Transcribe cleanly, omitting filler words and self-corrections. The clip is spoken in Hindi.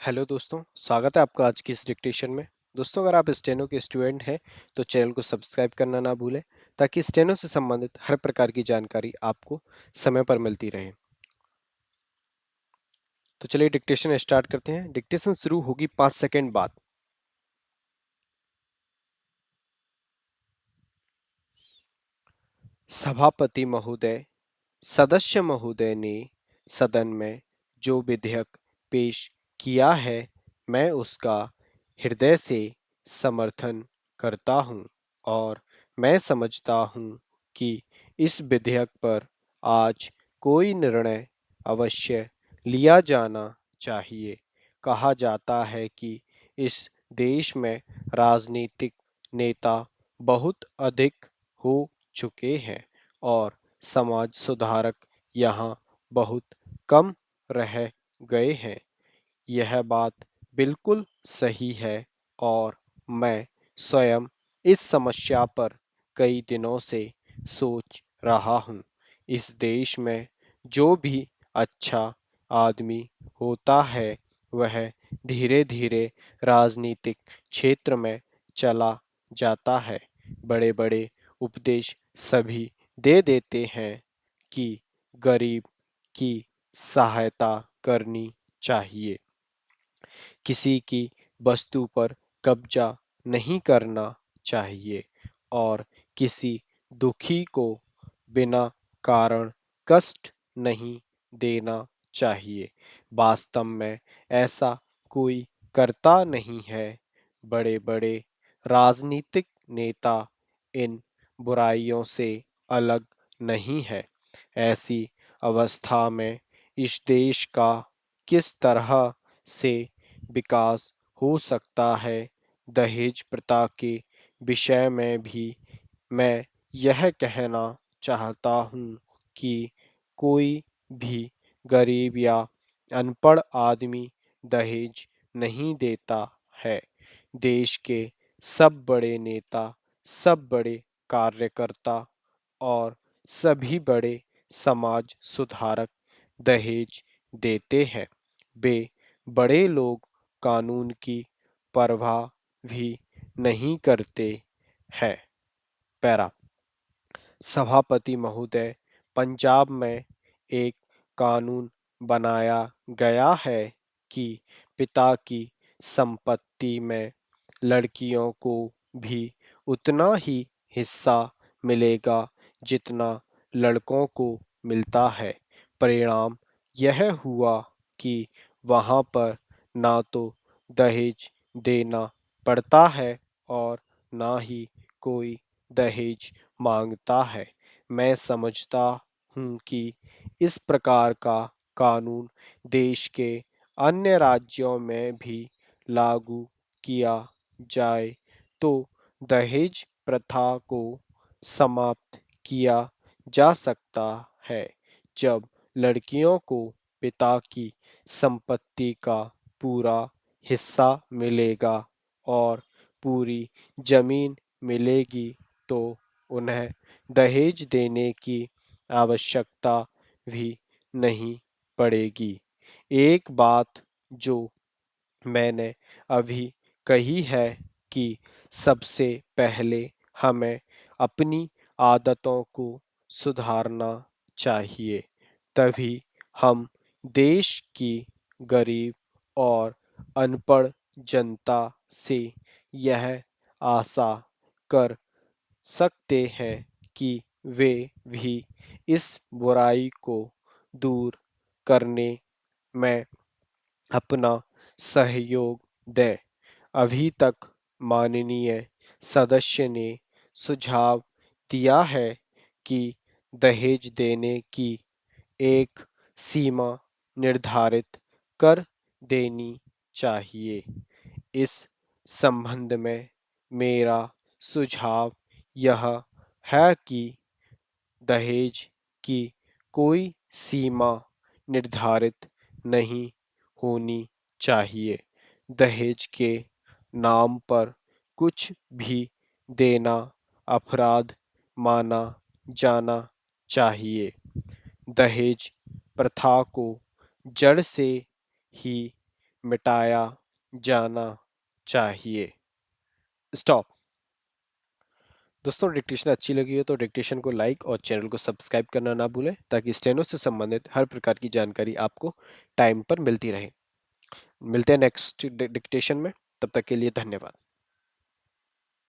हेलो दोस्तों, स्वागत है आपका आज की इस डिक्टेशन में। दोस्तों, अगर आप स्टेनो के स्टूडेंट हैं तो चैनल को सब्सक्राइब करना ना भूलें ताकि स्टेनो से संबंधित हर प्रकार की जानकारी आपको समय पर मिलती रहे। तो चलिए डिक्टेशन स्टार्ट करते हैं। डिक्टेशन शुरू होगी 5 सेकंड बाद। सभापति महोदय, सदस्य महोदय ने सदन में जो विधेयक पेश किया है, मैं उसका हृदय से समर्थन करता हूं और मैं समझता हूं कि इस विधेयक पर आज कोई निर्णय अवश्य लिया जाना चाहिए। कहा जाता है कि इस देश में राजनीतिक नेता बहुत अधिक हो चुके हैं और समाज सुधारक यहाँ बहुत कम रह गए हैं। यह बात बिल्कुल सही है और मैं स्वयं इस समस्या पर कई दिनों से सोच रहा हूँ। इस देश में जो भी अच्छा आदमी होता है वह धीरे धीरे राजनीतिक क्षेत्र में चला जाता है। बड़े बड़े उपदेश सभी दे देते हैं कि गरीब की सहायता करनी चाहिए, किसी की वस्तु पर कब्जा नहीं करना चाहिए और किसी दुखी को बिना कारण कष्ट नहीं देना चाहिए। वास्तव में ऐसा कोई करता नहीं है। बड़े बड़े राजनीतिक नेता इन बुराइयों से अलग नहीं है। ऐसी अवस्था में इस देश का किस तरह से विकास हो सकता है? दहेज प्रथा के विषय में भी मैं यह कहना चाहता हूँ कि कोई भी गरीब या अनपढ़ आदमी दहेज नहीं देता है। देश के सब बड़े नेता, सब बड़े कार्यकर्ता और सभी बड़े समाज सुधारक दहेज देते हैं। वे बड़े लोग कानून की परवाह भी नहीं करते हैं। पैरा सभापति महोदय, पंजाब में एक कानून बनाया गया है कि पिता की संपत्ति में लड़कियों को भी उतना ही हिस्सा मिलेगा जितना लड़कों को मिलता है। परिणाम यह हुआ कि वहाँ पर ना तो दहेज देना पड़ता है और ना ही कोई दहेज मांगता है। मैं समझता हूँ कि इस प्रकार का कानून देश के अन्य राज्यों में भी लागू किया जाए तो दहेज प्रथा को समाप्त किया जा सकता है। जब लड़कियों को पिता की संपत्ति का पूरा हिस्सा मिलेगा और पूरी जमीन मिलेगी तो उन्हें दहेज देने की आवश्यकता भी नहीं पड़ेगी। एक बात जो मैंने अभी कही है कि सबसे पहले हमें अपनी आदतों को सुधारना चाहिए, तभी हम देश की गरीब और अनपढ़ जनता से यह आशा कर सकते हैं कि वे भी इस बुराई को दूर करने में अपना सहयोग दें। अभी तक माननीय सदस्य ने सुझाव दिया है कि दहेज देने की एक सीमा निर्धारित कर देनी चाहिए। इस संबंध में मेरा सुझाव यह है कि दहेज की कोई सीमा निर्धारित नहीं होनी चाहिए। दहेज के नाम पर कुछ भी देना अपराध माना जाना चाहिए। दहेज प्रथा को जड़ से ही मिटाया जाना चाहिए। स्टॉप। दोस्तों डिक्टेशन अच्छी लगी हो तो डिक्टेशन को लाइक और चैनल को सब्सक्राइब करना ना भूलें ताकि स्टेनो से संबंधित हर प्रकार की जानकारी आपको टाइम पर मिलती रहे। मिलते हैं नेक्स्ट डिक्टेशन में, तब तक के लिए धन्यवाद।